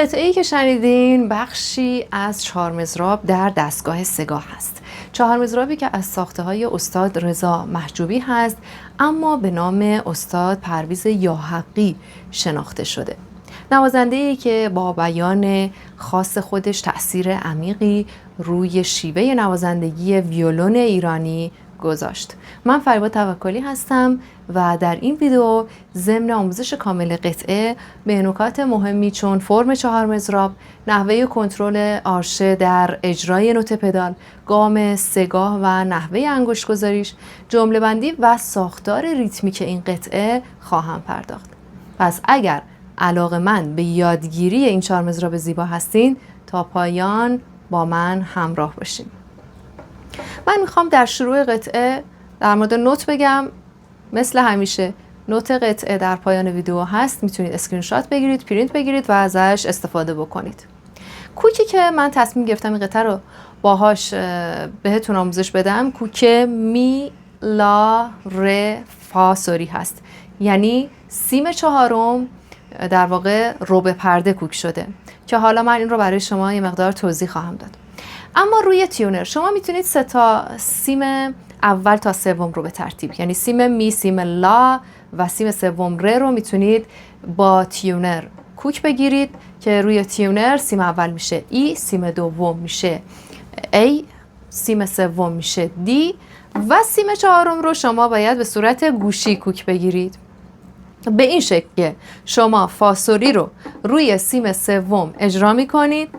قطعه‌ای که شنیدین بخشی از چهار مضراب در دستگاه سگاه هست. چهار مضرابی که از ساخته‌های استاد رضا محجوبی هست، اما به نام استاد پرویز یاحقی شناخته شده. نوازنده‌ای که با بیان خاص خودش تأثیر عمیقی روی شیوه نوازندگی ویولون ایرانی گذاشت. من فریبا توکلی هستم و در این ویدیو ضمن آموزش کامل قطعه به نکات مهمی چون فرم چهار مضراب، نحوه کنترل آرشه در اجرای نوت پدال، گام سگاه و نحوه انگشت گذاریش، جمله بندی و ساختار ریتمیک این قطعه خواهم پرداخت. پس اگر علاقه‌مند به یادگیری این چهار مضراب زیبا هستین، تا پایان با من همراه باشین. من میخوام در شروع قطعه در مورد نوت بگم. مثل همیشه نوت قطعه در پایان ویدیو هست، میتونید اسکرین شات بگیرید، پرینت بگیرید و ازش استفاده بکنید. کوکی که من تصمیم گرفتم این قطعه رو باهاش بهتون آموزش بدم، کوک می لا ر فا سوری هست، یعنی سیم چهارم در واقع ربع پرده کوک شده که حالا من این رو برای شما یه مقدار توضیح خواهم داد. اما روی تیونر شما میتونید سه تا سیم اول تا سوم رو به ترتیب، یعنی سیم می، سیم لا و سیم سوم ر رو میتونید با تیونر کوک بگیرید که روی تیونر سیم اول میشه ای، سیم دوم میشه ای، سیم سوم میشه دی و سیم چهارم رو شما باید به صورت گوشی کوک بگیرید. به این شکل که شما فاسوری رو روی سیم سوم اجرا میکنید،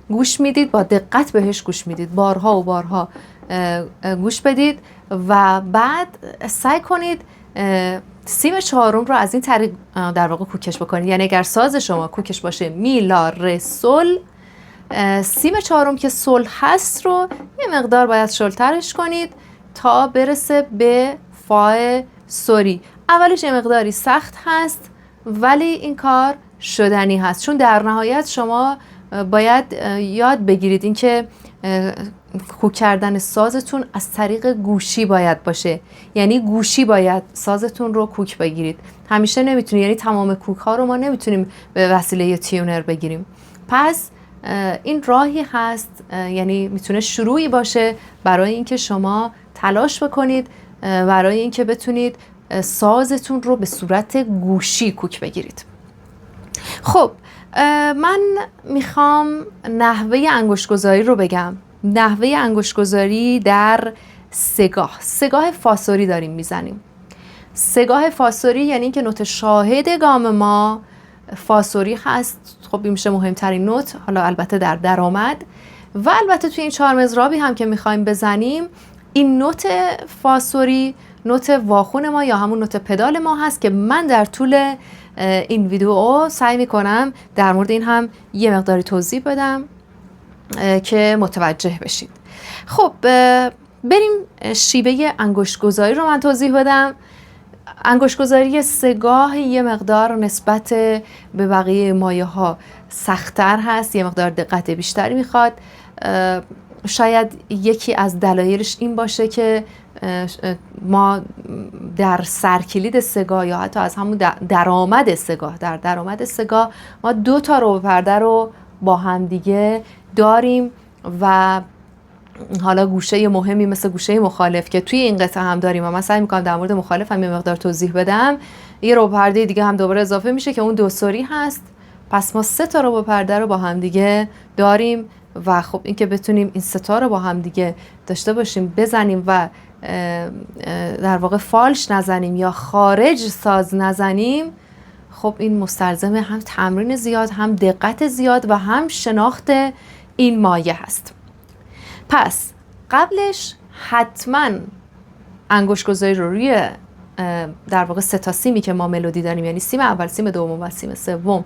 گوش میدید، با دقت بهش گوش میدید، بارها و بارها گوش بدید و بعد سعی کنید سیم چهارم رو از این طریق در واقع کوکش بکنید. یعنی اگر ساز شما کوکش باشه می لا ر سل، سیم چهارم که سل هست رو یه مقدار باید شلترش کنید تا برسه به فا سوری. اولش یه مقداری سخت هست ولی این کار شدنی هست، چون در نهایت شما باید یاد بگیرید اینکه کوک کردن سازتون از طریق گوشی باید باشه، یعنی گوشی باید سازتون رو کوک بگیرید. همیشه نمیتونید، یعنی تمام کوک ها رو ما نمیتونیم به وسیله تیونر بگیریم. پس این راهی هست، یعنی میتونه شروعی باشه برای اینکه شما تلاش بکنید برای اینکه بتونید سازتون رو به صورت گوشی کوک بگیرید. خب من میخوام نحوه انگشت‌گذاری رو بگم. نحوه انگشت‌گذاری در سگاه فاسوری داریم میزنیم. سگاه فاسوری یعنی اینکه نوت شاهد گام ما فاسوری هست. خب این میشه مهمترین نوت، حالا البته در درآمد و البته توی این چهار مضرابی هم که میخوایم بزنیم، این نوت فاسوری نوت واخون ما یا همون نوت پدال ما هست که من در طول این ویدیو سعی میکنم در مورد این هم یه مقداری توضیح بدم که متوجه بشید. خب بریم شیوه انگشت‌گذاری رو من توضیح بدم. انگشت‌گذاری سگاه یه مقدار نسبت به بقیه مایه ها سخت‌تر هست، یه مقدار دقت بیشتری میخواد. شاید یکی از دلایلش این باشه که ما در سرکلید سگاه یا حتی از همون درآمد سگاه، در درآمد سگاه ما دو تا ربع پرده رو با هم دیگه داریم و حالا گوشه مهمی مثل گوشه مخالف که توی این قطعه هم داریم و من سعی میکنم در مورد مخالف هم یه مقدار توضیح بدم. یه ربع پرده دیگه هم دوباره اضافه میشه که اون دو سوری هست. پس ما سه تا ربع پرده رو با هم دیگه داریم و خب این که بتونیم این سه تا رو با هم دیگه داشته باشیم، بزنیم و در واقع فالش نزنیم یا خارج ساز نزنیم، خب این مستلزم هم تمرین زیاد، هم دقت زیاد و هم شناخت این مایه هست. پس قبلش حتما انگشت‌گذاری رو روی در واقع سه تا سیمی که ما ملودی داریم، یعنی سیم اول، سیم دوم و سیم سوم،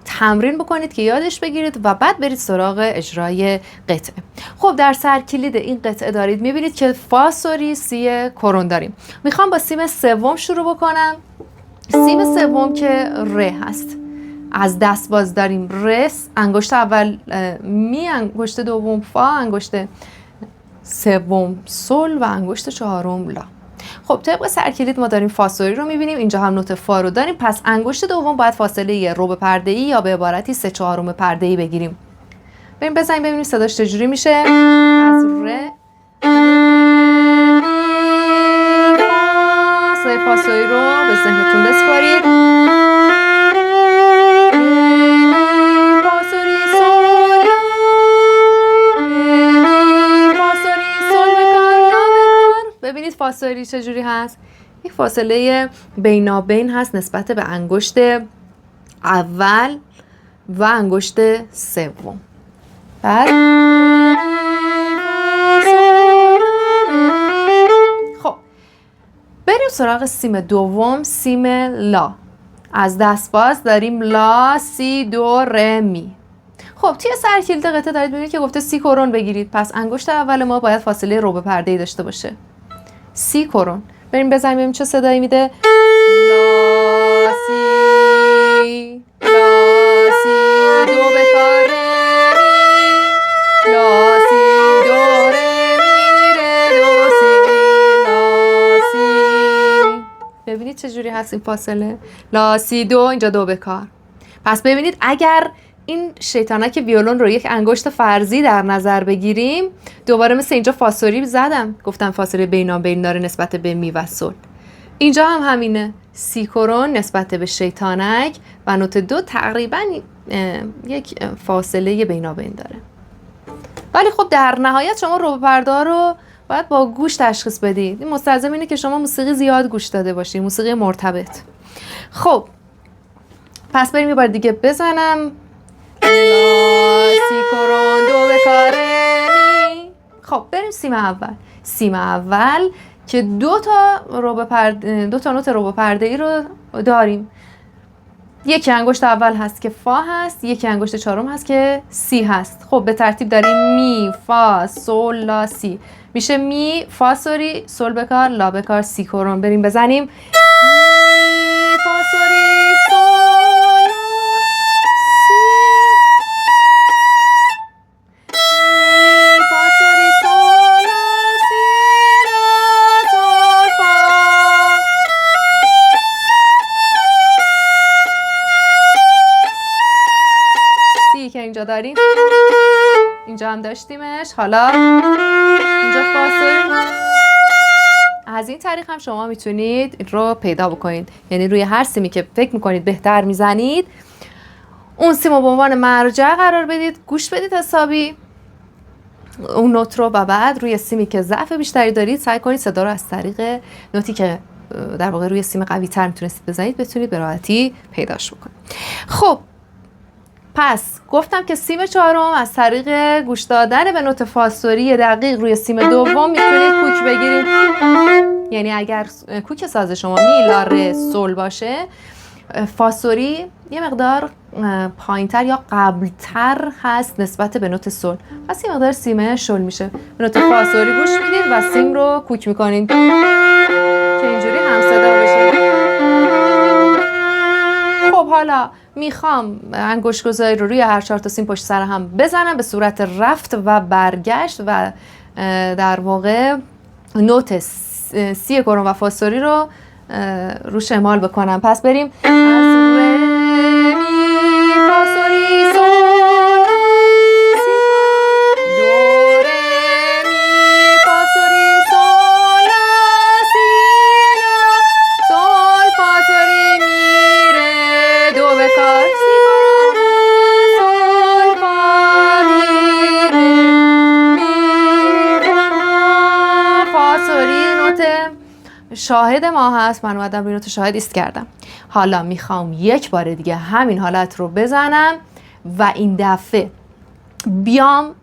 تمرین بکنید که یادش بگیرید و بعد برید سراغ اجرای قطعه. خب در سرکلید این قطعه دارید میبینید که فا سوری سی کرون داریم. میخوام با سیم سوم شروع بکنم. سیم سوم که ر هست، از دست باز داریم رس، انگشت اول می، انگشت دوم فا، انگشت سوم سل و انگشت چهارم لا. خب طبق سرکلید ما داریم فاصلی رو میبینیم، اینجا هم نوت فا رو داریم، پس انگشت دوم باید فاصله ربع پرده‌ای یا به عبارتی 3/4 پرده‌ای بگیریم. بریم بزنیم ببینیم صداش چجوری میشه. از ر فاصلی رو به ذهنتون بسپارید. فاصلی سول، فاصلی سول بکار. ببینید فاصلی چجوری هست. یک فاصله بینابین هست نسبت به انگشت اول و انگشت سوم. بعد خب بریم سراغ سیم دوم، سیم لا. از دست باز داریم لا، سی، دو، ر، می. خب توی سرکلید قطعه دارید می‌بینید که گفته سی کرون بگیرید، پس انگشت اول ما باید فاصله ربع پرده‌ای داشته باشه. سی کرون. بریم بزنیم ببینیم چه صدایی میده. لا، سی، لا، سی، دو بکار، لا، سی، دو، ر، می، ر، دو، سی، لا، سی. ببینید چجوری هست این فاصله. لا، سی، دو، اینجا دو بکار. پس ببینید اگر این شیطانک ویولون رو یک انگشت فرضی در نظر بگیریم، دوباره مثل اینجا فاصلی زدم، گفتم فاصله بینابین داره نسبت به می و سل. اینجا هم همینه، سی کرون نسبت به شیطانک و نوت دو تقریبا یک فاصله بینابین داره. ولی خب در نهایت شما ربع پرده رو باید با گوش تشخیص بدید. این مستلزم اینه که شما موسیقی زیاد گوش داده باشید، موسیقی مرتبط. خب پس بریم یه بار دیگه بزنم. لا، سی کرون، دو بکار، می. خب بریم سیم اول. سیم اول که دو تا نوت ربع پرده‌ای رو داریم. یکی انگشت اول هست که فا هست، یکی انگشت چهارم هست که سی هست. خب به ترتیب داریم می، فا، سول، لا، سی. میشه می، فا سوری، سول بکار، لا بکار، سی کرون. بریم بزنیم. می، فا سوری، سول، سی. می، فا سوری، سول، سی، لا، سول، فا. سی که اینجا داریم، اینجا هم داشتیمش. حالا اینجا فاصله. از این طریق هم شما میتونید این رو پیدا بکنید، یعنی روی هر سیمی که فکر میکنید بهتر میزنید اون سیم رو به عنوان مرجع قرار بدید، گوش بدید حسابی اون نوت رو، و بعد روی سیمی که ضعف بیشتری دارید سعی کنید صدا رو از طریق نوتی که در واقع روی سیم قوی تر میتونستید بزنید بتونید به راحتی پیداش بکنید. خب پس گفتم که سیم چهارم از طریق گوش دادن به نوت فاصلی دقیق روی سیم دوم میتونید کوک بگیرید. یعنی اگر کوک ساز شما می، لا، ر، سول باشه، فاصلی یه مقدار پایینتر یا قبلتر هست نسبت به نوت سول، پس یه مقدار سیمه شل میشه. به نوت فاصلی گوش میدید و سیم رو کوک میکنید که اینجوری هم صدا بشه. خب حالا میخوام انگشت گذاری رو روی هر 4 تا سیم پشت سر هم بزنم به صورت رفت و برگشت و در واقع نوت سی کرون و فاصلی رو روش اعمال بکنم. پس بریم از ر، می، فاصلی، سول، سی، دو، ر، می، فاصلی، سول، سی، لا، سول، فاصلی، می، ر، دو بکار، سی کرون، سول، فا، می، ر، می، فا. فاصلی نوت شاهد ما هست، من اومدم روی نوت شاهد ایست کردم. حالا میخوام یک بار دیگه همین حالت رو بزنم و این دفعه بیام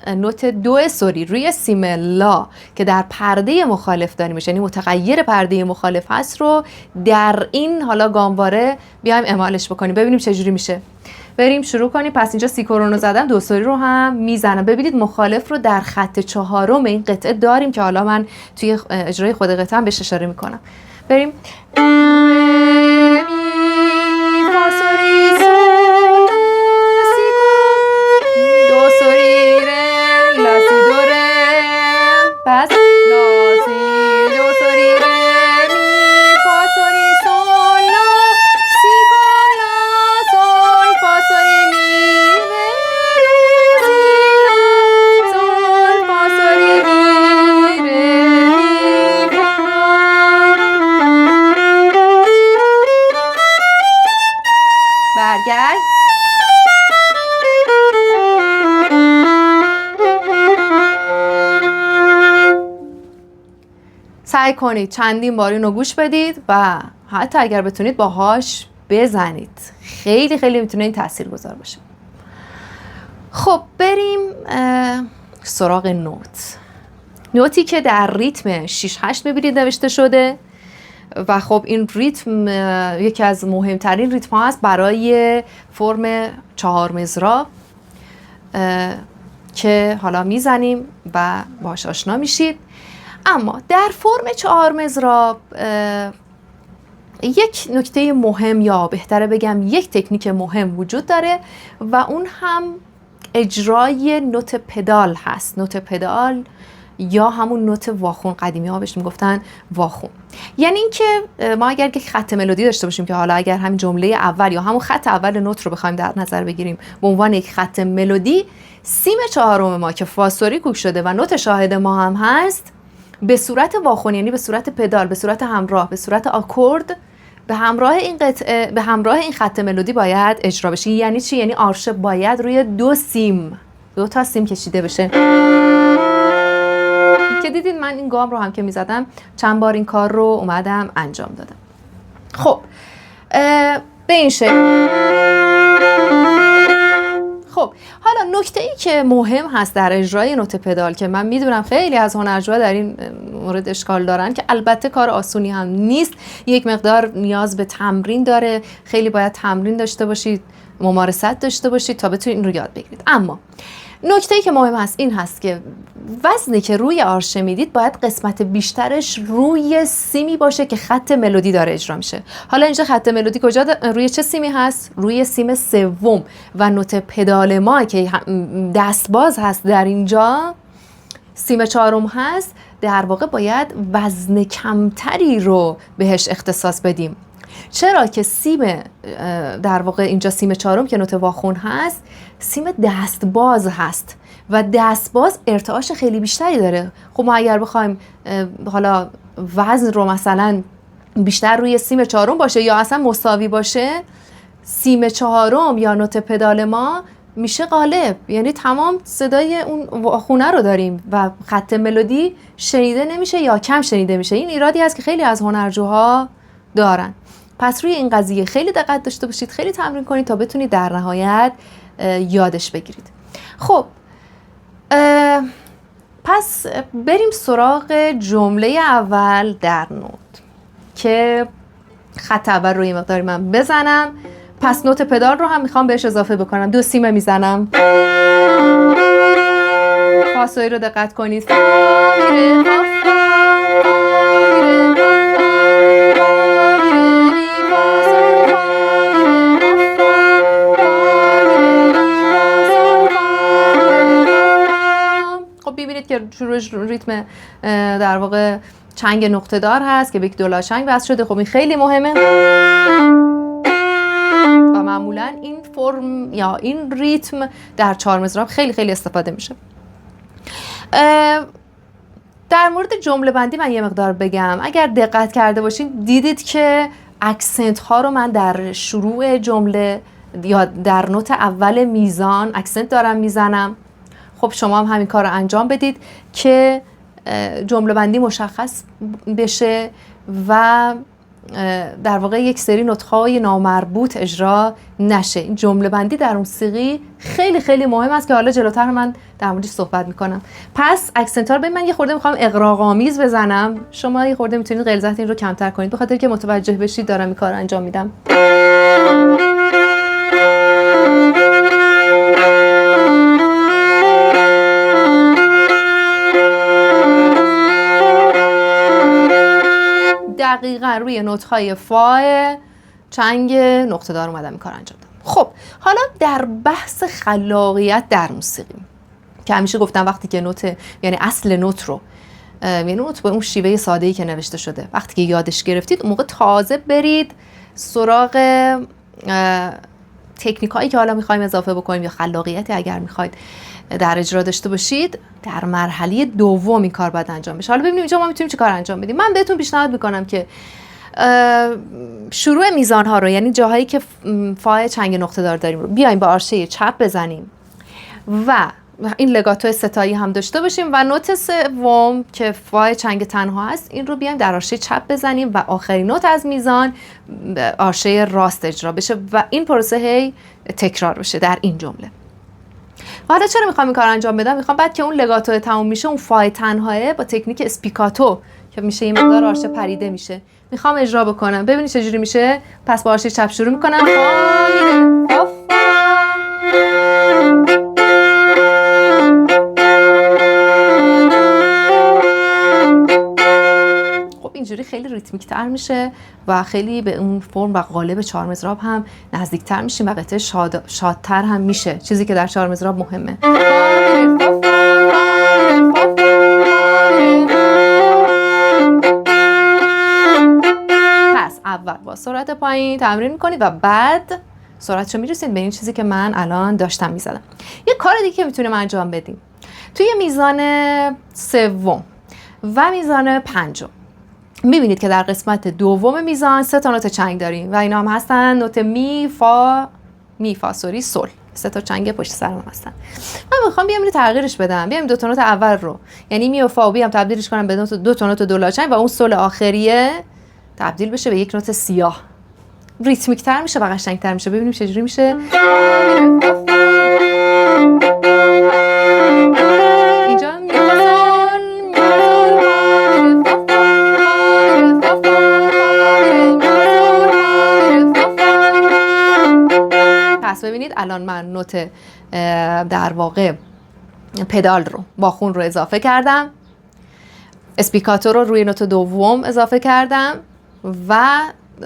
نوت دو سوری روی سیم لا که در پرده مخالف داریمش، یعنی متغیر پرده مخالف هست، رو در این حالا گامواره بیایم اعمالش بکنیم، ببینیم چجوری میشه. بریم شروع کنیم. پس اینجا سی کرون رو زدم، دو سوری رو هم میزنم. ببینید مخالف رو در خط چهارم این قطعه داریم که حالا من توی اجرای خود قطعه هم بهش اشاره میکنم. بریم فا سوری سول سی کرون، دو سوری ر، لا سی دو ر، پس لا سی دو سوری ر، سعی کنید چندین بار اینو گوش بدید و حتی اگر بتونید باهاش بزنید. خیلی خیلی میتونه این تاثیرگذار باشه. خب بریم سراغ نوتی که در ریتم 6-8 میبینید نوشته شده و خب این ریتم یکی از مهمترین ریتم ها هست برای فرم 4 مضراب که حالا میزنیم و باهاش آشنا میشید. اما در فرم 4 مضراب یک نکته مهم، یا بهتره بگم یک تکنیک مهم وجود داره و اون هم اجرای نوت پدال هست. نوت پدال یا همون نوت واخون، قدیمی ها بهش میگفتن واخون. یعنی اینکه ما اگر یک خط ملودی داشته باشیم که حالا اگر همین جمله اول یا همون خط اول نوت رو بخوایم در نظر بگیریم به عنوان یک خط ملودی، سیم چهارم ما که فاسوری کوک شده و نوت شاهد ما هم هست، به صورت واخون، یعنی به صورت پدال، به صورت همراه، به صورت آکورد، به همراه این قطعه، به همراه این خط ملودی باید اجرا بشه. یعنی چی؟ یعنی آرشه باید روی 2 تا سیم کشیده بشه. که دیدید من این گام رو هم که میزدم چند بار این کار رو اومدم انجام دادم. خب به این شکل. خب حالا نکته ای که مهم هست در اجرای نوت پدال که من میدونم خیلی از هنرجوها در این مورد اشکال دارن، که البته کار آسونی هم نیست، یک مقدار نیاز به تمرین داره، خیلی باید تمرین داشته باشید، ممارست داشته باشید تا بتونید این رو یاد بگیرید. اما نکته ای که مهم هست این هست که وزنی که روی آرشه میدید باید قسمت بیشترش روی سیمی باشه که خط ملودی داره اجرا میشه. حالا اینجا خط ملودی کجا روی چه سیمی هست؟ روی سیم سوم. و نوت پدال ما که دست باز هست در اینجا سیم چهارم هست، در واقع باید وزن کمتری رو بهش اختصاص بدیم. چرا که سیم در واقع اینجا سیم چهارم که نوت واخون هست، سیم دست باز هست و دست باز ارتعاش خیلی بیشتری داره. خب ما اگر بخوایم حالا وزن رو مثلا بیشتر روی سیم چهارم باشه یا اصلا مساوی باشه، سیم چهارم یا نوت پدال ما میشه غالب، یعنی تمام صدای اون واخونه رو داریم و خط ملودی شنیده نمیشه یا کم شنیده میشه. این ایرادی هست که خیلی از هنرجوها دارن. پس روی این قضیه خیلی دقت داشته باشید، خیلی تمرین کنید تا بتونید در نهایت یادش بگیرید. خب پس بریم سراغ جمله اول در نوت که خط اول رو یه مقداری من بزنم. پس نوت پدال رو هم میخوام بهش اضافه بکنم. 2 سیم میزنم. فاسوی رو دقت کنید. که شروعش ریتم در واقع چنگ نقطه دار هست که به یک دولا چنگ وصل شده. خب این خیلی مهمه و معمولا این فرم یا این ریتم در 4 مضراب خیلی خیلی استفاده میشه. در مورد جمله بندی من یه مقدار بگم. اگر دقت کرده باشین دیدید که اکسنت ها رو من در شروع جمله یا در نوت اول میزان اکسنت دارم میزنم. خب شما هم همین کار رو انجام بدید که جمله بندی مشخص بشه و در واقع یک سری نطق‌های نامربوط اجرا نشه. این جمله بندی در موسیقی خیلی خیلی مهم است که حالا جلوتر من در موردش صحبت میکنم. پس اکسنت ها رو من یه خورده میخوام اغراق‌آمیز بزنم، شما یه خورده میتونید غلظت این رو کمتر کنید به خاطر که متوجه بشید دارم این کار رو انجام میدم. دقیقاً روی نوت‌های فا چنگ نقطه دار اومدم این کار انجام دادم. خب حالا در بحث خلاقیت در موسیقی که همیشه گفتم وقتی که نوت یعنی اصل نوت رو یعنی نوت با اون شیوه ساده‌ای که نوشته شده وقتی که یادش گرفتید اون موقع تازه برید سراغ تکنیکایی که حالا می‌خوایم اضافه بکنیم یا خلاقیتی اگر می‌خواید در اجرا داشته باشید در مرحله دوم این کار باید انجام بشه. حالا ببینیم اینجا ما میتونیم چه کار انجام بدیم. من بهتون پیشنهاد میکنم که شروع میزان ها رو یعنی جاهایی که فای چنگ نقطه دار داریم رو بیایم با آرشه چپ بزنیم و این لگاتو ستایی هم داشته باشیم و نوت سوم که فای چنگ تنها هست این رو بیایم در آرشه چپ بزنیم و آخرین نوت از میزان آرشه راست اجرا بشه و این پروسه هی تکرار بشه در این جمله. حالا چرا میخوام این کار انجام بدم؟ میخوام بعد که اون لگاتو تموم میشه اون فای تنهاه با تکنیک اسپیکاتو که میشه این مقدار آرشه پریده میشه میخوام اجرا بکنم. ببینید چجوری میشه. پس با آرشه چپ شروع میکنم. خب اینجوری خیلی ریتمیک تر میشه و خیلی به اون فرم و قالب چهار مضراب هم نزدیک تر میشیم و قطعه شادتر هم میشه، چیزی که در چهار مضراب مهمه. پس اول با سرعت پایین تمرین میکنید و بعد سرعتشو میرسید به این چیزی که من الان داشتم میزدم. یه کار دیگه که میتونیم انجام بدیم توی میزان سوم و میزان پنجم میبینید که در قسمت دوم میزان 3 تا نوت چنگ داریم و اینا هم هستن نوت می فا سوری سل. 3 تا چنگ پشت سر هم هستن. من میخوام بیام اینو تغییرش بدم. بیام 2 تا نوت اول رو یعنی می و فا و بیام تبدیلش کنم به 2 تا نوت دولا چنگ و اون سل آخریه تبدیل بشه به یک نوت سیاه. ریتمیک تر میشه و قشنگ تر میشه. ببینیم چجوری میشه. اینجا پس ببینید الان من نوت در واقع پدال رو با خون رو اضافه کردم، اسپیکاتو رو روی نوت دوم اضافه کردم و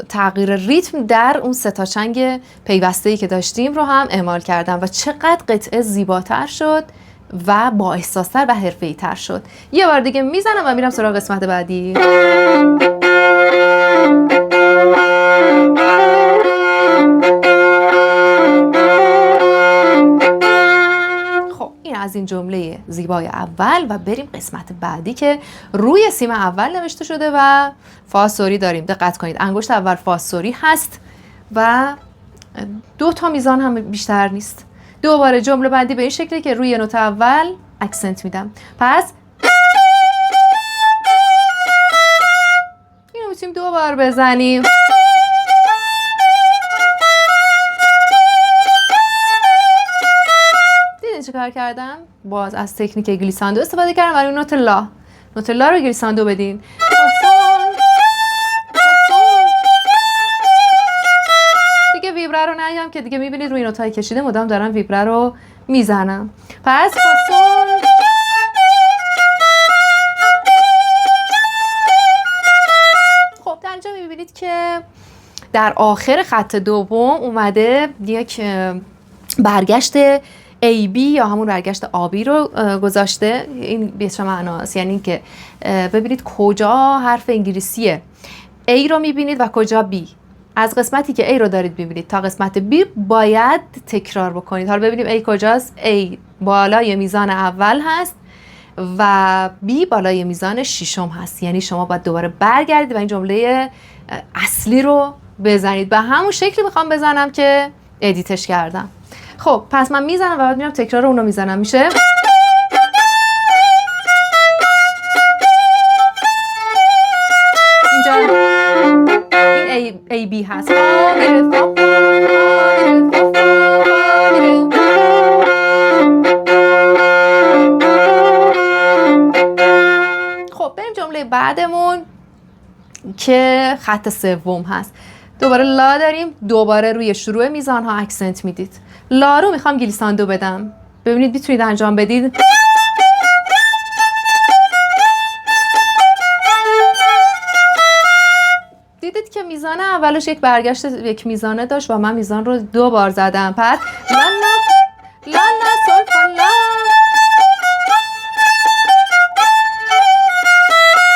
تغییر ریتم در اون 3 تا چنگ پیوسته‌ای که داشتیم رو هم اعمال کردم و چقدر قطعه زیباتر شد و با احساستر و حرفه‌ای تر شد. یه بار دیگه میزنم و میرم سراغ قسمت بعدی. از این جمله زیبای اول و بریم قسمت بعدی که روی سیم اول نوشته شده و فا سوری داریم. دقت کنید انگشت اول فا سوری هست و 2 تا میزان هم بیشتر نیست. دوباره جمله بندی به این شکلی که روی نوت اول اکسنت میدم. پس اینو میتونیم 2 بار بزنیم. چه کار کردم؟ باز از تکنیک گلیساندو استفاده کردم ولی نوت لا. نوت لا رو گلیساندو بدین. دیگه ویبره رو نگم که دیگه میبینید روی نوتای کشیده مدام دارم ویبره رو میزنم. پس فاسون خب در اینجا میبینید که در آخر خط دوم اومده یک برگشت AB یا همون برگشت آبی رو گذاشته. این به چه معناست؟ یعنی که ببینید کجا حرف انگلیسیه A رو میبینید و کجا B. از قسمتی که A رو دارید ببینید تا قسمت B باید تکرار بکنید. حالا ببینیم A کجاست. A بالای میزان اول هست و B بالای میزان ششم هست. یعنی شما باید دوباره برگردید و این جمله اصلی رو بزنید. به همون شکلی میخوام بزنم که ادیتش کردم. خب پس من میزنم و بعد میرم تکرار اونو میزنم. میشه اینجا این A B هست. خب بریم جمله بعدمون که خط سوم هست. دوباره لا داریم. دوباره روی شروع میزان ها اکسنت میدید. لا رو میخوام گلیساندو بدم. ببینید میتونید انجام بدید. دیدید که میزان اولش یک برگشت یک میزانه داشت و من میزان رو 2 بار زدم. پس لا لا سول فا لا.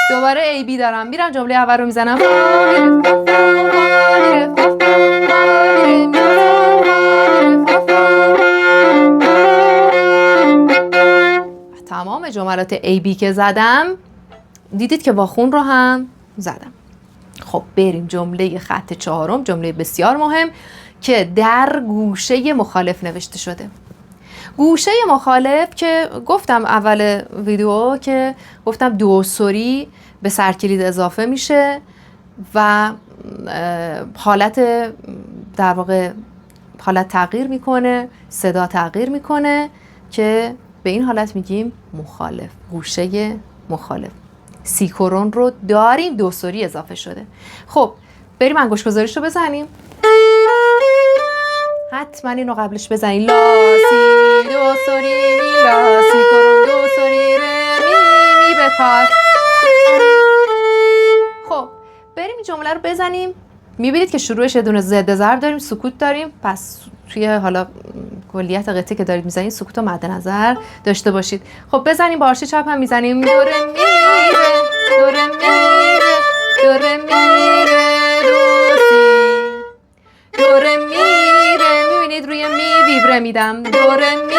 دوباره AB دارم. میرم جمله اول رو میزنم. تمام جملات AB که زدم دیدید که با خون رو هم زدم. خب بریم جمله خط چهارم، جمله بسیار مهم که در گوشه مخالف نوشته شده. گوشه مخالف که گفتم اول ویدیو که گفتم دو سوری به سرکلید اضافه میشه و حالت در واقع حالت تغییر میکنه، صدا تغییر میکنه که به این حالت میگیم مخالف، گوشه مخالف. سی کرون رو داریم، دو سوری اضافه شده. خب بریم انگشت گذاریش رو بزنیم. حتما اینو قبلش بزنیم. لا سی دو سوری می، لا سی کرون دو سوری ره می می به پاس. خب بریم این جمله رو بزنیم. میبینید که شروعش یه دونه ضد ضرب داریم، سکوت داریم. پس توی حالا کلیت قطعه که دارید میزنید سکوت رو مد نظر داشته باشید. خب بزنیم. با آرش چپ هم میزنیم. دو ره می ره دو ره می ره دو ره می ره دو سی دو ره می ره. میبینید روی می ویبره میدم. دو ره می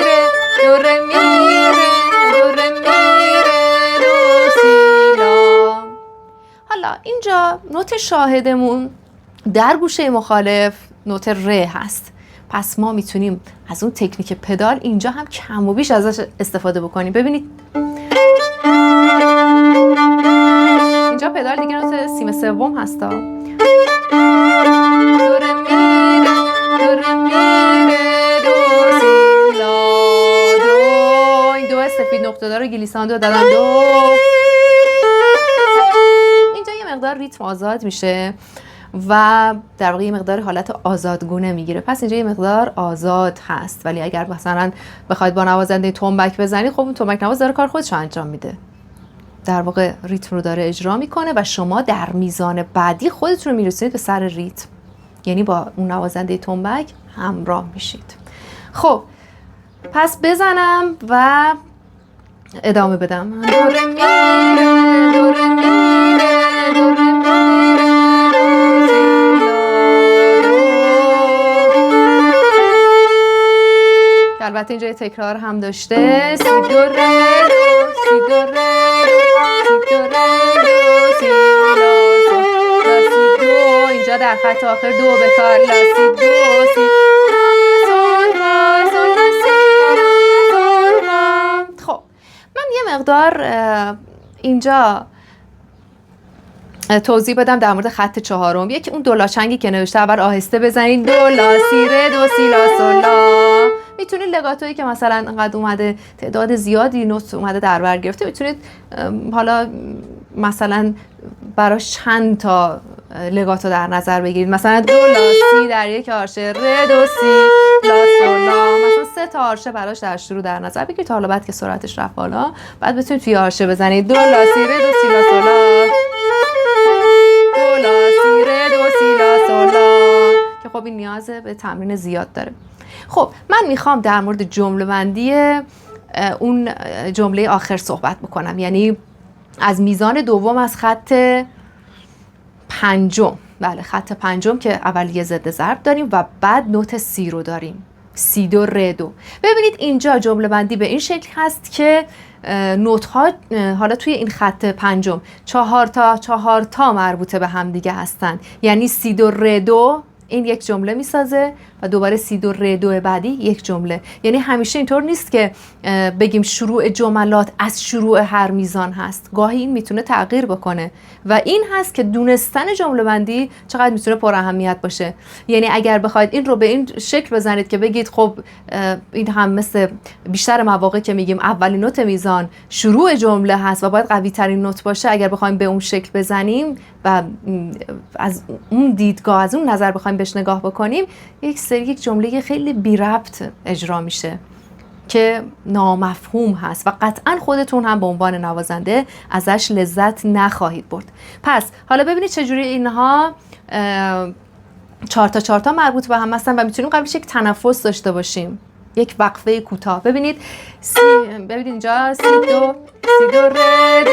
ره دو ره می ره دو ره می ره دو سی لا. حالا اینجا نوت شاهدمون در گوشه مخالف نوت ره هست. پس ما میتونیم از اون تکنیک پدال اینجا هم کم و بیش ازش استفاده بکنیم. ببینید اینجا پدال دیگه نوت سیم سوم هستا. دو ره می ره دو ره می ره دو سی لا دو. این دو سفید نقطه دار گلیساندو دادم دو. اینجا یه مقدار ریتم آزاد میشه و در واقع یه مقدار حالت آزادگونه میگیره. پس اینجا یه مقدار آزاد هست. ولی اگر مثلا بخواید با نوازنده تنبک بزنید، خب اون تنبک نواز داره کار خودش رو انجام میده، در واقع ریتم رو داره اجرا میکنه و شما در میزان بعدی خودتون رو میرسونید به سر ریتم، یعنی با اون نوازنده تنبک همراه میشید. خب پس بزنم و ادامه بدم. دو ره می ره دو ره می ره دو ره می ره که البته اینجا یه تکرار هم داشته. سی دو ره دو سی دو ره دو سی دو ره دو سی لا سول لا سی دو. اینجا در خط آخر دو به کار. لا سی دو سی سول لا سول لا سی لا سول لا. خب من یه مقدار اینجا توضیح بدم در مورد خط چهارم. یکی اون دو لاچنگی که نوشته اول آهسته بزنید. دو لا سی ره دو سی لا سول لا. میتونید لگاتویی که مثلا انقدر اومده تعداد زیادی نوت اومده در بر گرفته، میتونید حالا مثلا براش چند تا لگاتو در نظر بگیرید. مثلا دو لا سی در یک آرشه، ره دو سی لا سول لا. مثلا 3 تا آرشه براش در شروع در نظر بگیرید تا حالا بعد که سرعتش رفت بالا بعد بتونید توی آرشه بزنید. دو لا سی ره دو سی لا سول لا دو لا سی ره دو سی لا سول لا که خب این نیاز به تمرین زیاد داره. خب من میخوام در مورد جمله بندی اون جمله آخر صحبت بکنم، یعنی از میزان دوم از خط پنجم. بله خط پنجم که اول یه ضد ضرب داریم و بعد نوت سی رو داریم. سی دو ره دو. ببینید اینجا جمله بندی به این شکل هست که نوت ها حالا توی این خط پنجم چهار تا مربوطه به هم دیگه هستن، یعنی سی دو ره دو این یک جمله میسازه و دوباره سی دو ره دو بعدی یک جمله. یعنی همیشه اینطور نیست که بگیم شروع جملات از شروع هر میزان هست، گاهی این میتونه تغییر بکنه و این هست که دونستن جمله بندی چقدر میتونه پر اهمیت باشه. یعنی اگر بخواید این رو به این شکل بزنید که بگید خب این هم مثل بیشتر مواقع که میگیم اولین نوت میزان شروع جمله هست و باید قوی ترین نوت باشه، اگر بخوایم به اون شکل بزنیم و از اون دیدگاه از اون نظر بخوایم بهش نگاه بکنیم، یک جمله خیلی بی ربط اجرا میشه که نامفهوم هست و قطعا خودتون هم به عنوان نوازنده ازش لذت نخواهید برد. پس حالا ببینید چجوری اینها 4 تا مربوط به هم هستن و میتونیم قبلش یک تنفس داشته باشیم، یک وقفه کوتاه. ببینید ببینید اینجا سی دو ره دو.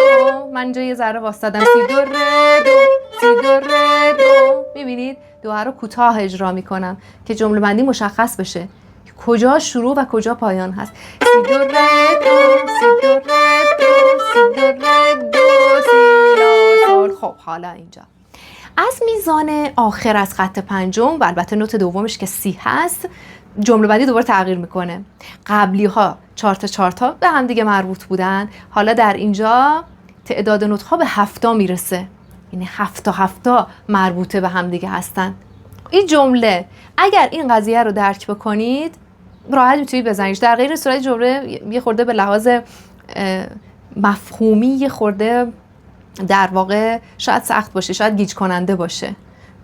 من اینجا یه ذره واسطادم. سی دو ره دو سی دو ره دو. میبینید دوها رو کوتاه اجرا میکنم که جمله بندی مشخص بشه کجا شروع و کجا پایان هست. سی دو ره دو سی دو ره دو سی دو ره دو سی لا سول. خب حالا اینجا از میزان آخر از خط پنجم و البته نوت دومش که سی هست جمله بعدی دوباره تغییر میکنه. قبلی ها 4 تا به هم دیگه مربوط بودن، حالا در اینجا تعداد نطق ها به 7 میرسه، یعنی 7 مربوطه به هم دیگه هستن. این جمله اگر این قضیه رو درک بکنید راحت میتونید بزنیش. در غیر صورت جمله یه خورده به لحاظ مفهومی یه خورده در واقع شاید سخت باشه، شاید گیج کننده باشه.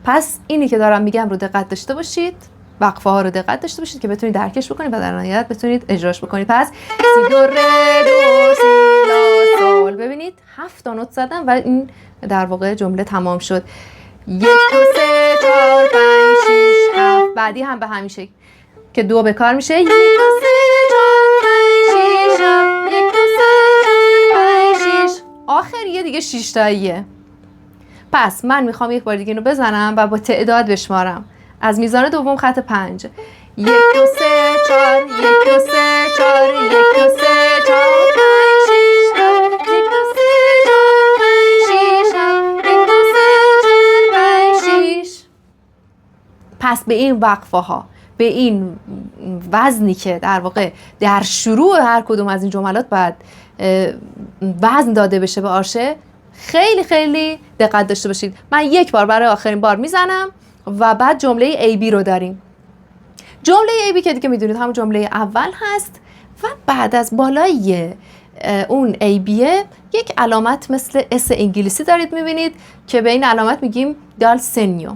پس اینی که دارم میگم رو دقت داشته باشید، وقفه ها رو دقت داشته باشید که بتونید درکش بکنید و در نهایت بتونید اجراش بکنید. پس سی دو ره دو سی لا سول. ببینید 7 نوت زدم و این در واقع جمله تمام شد. 1 2 3 4 5 6 7. بعدی هم به همین شکل که 2 به کار میشه. 1 2 3 4 5 6 7. 1 2 3 4 5 6. آخریه دیگه 6 تاییه. پس من میخوام یک بار دیگه اینو بزنم و با تعداد بشمارم. از میزان دوم خط 5. 1 2 3 4 1 2 3 4 1 2 3 4 5 6 7. 1 2 3 4 5 6 7. 1 2 3 4 5 6. پس به این وقفه ها، به این وزنی که در واقع در شروع هر کدوم از این جملات باید وزن داده بشه به آرشه، خیلی خیلی دقت داشته باشید. من یک بار برای آخرین بار میزنم و بعد جمله AB رو داریم. جمله AB که دیگه میدونید همون جمله اول هست و بعد از بالای اون AB یک علامت مثل اس انگلیسی دارید میبینید که به این علامت میگیم دالسنیو.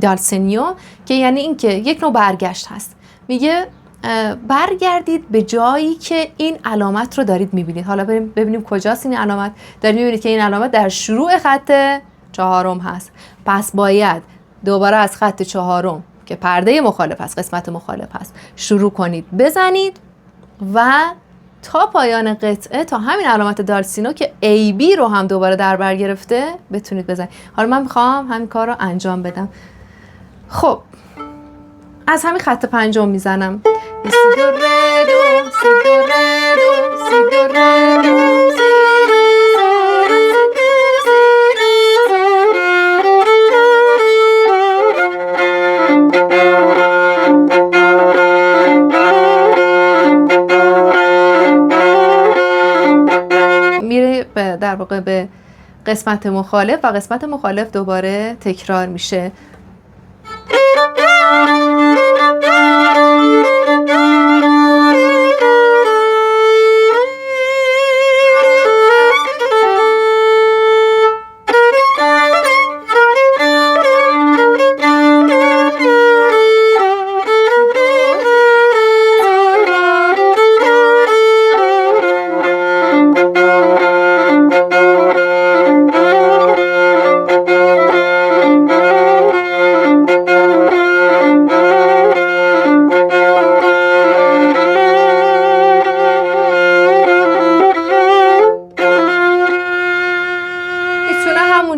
دالسنیو که یعنی این که یک نوع برگشت هست. میگه برگردید به جایی که این علامت رو دارید میبینید. حالا بریم ببینیم کجاست این علامت. دارید میبینید که این علامت در شروع خط 4 هست. پس باید دوباره از خط 4 که پرده مخالف هست، قسمت مخالف هست، شروع کنید بزنید و تا پایان قطعه، تا همین علامت دالسینو که AB رو هم دوباره در بر گرفته بتونید بزنید. حالا من میخوام همین کار رو انجام بدم. خب از همین خط 5 میزنم. سی دو ره دو سی دو ره دو سی دو ره دو سی میره در واقع به قسمت مخالف و قسمت مخالف دوباره تکرار میشه.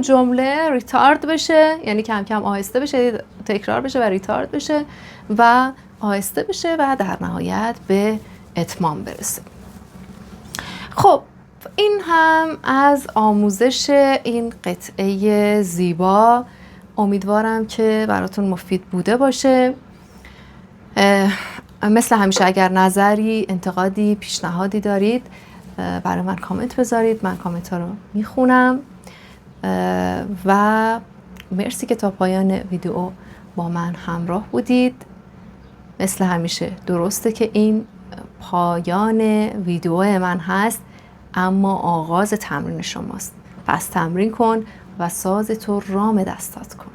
جمله ریتارد بشه، یعنی کم کم آهسته بشه، تکرار بشه و ریتارد بشه و آهسته بشه و در نهایت به اتمام برسه. خب این هم از آموزش این قطعه زیبا. امیدوارم که براتون مفید بوده باشه. مثل همیشه اگر نظری، انتقادی، پیشنهادی دارید برای من کامنت بذارید. من کامنت ها رو میخونم و مرسی که تا پایان ویدیو با من همراه بودید. مثل همیشه درسته که این پایان ویدیو من هست اما آغاز تمرین شماست. پس تمرین کن و ساز تو رام دستات کن.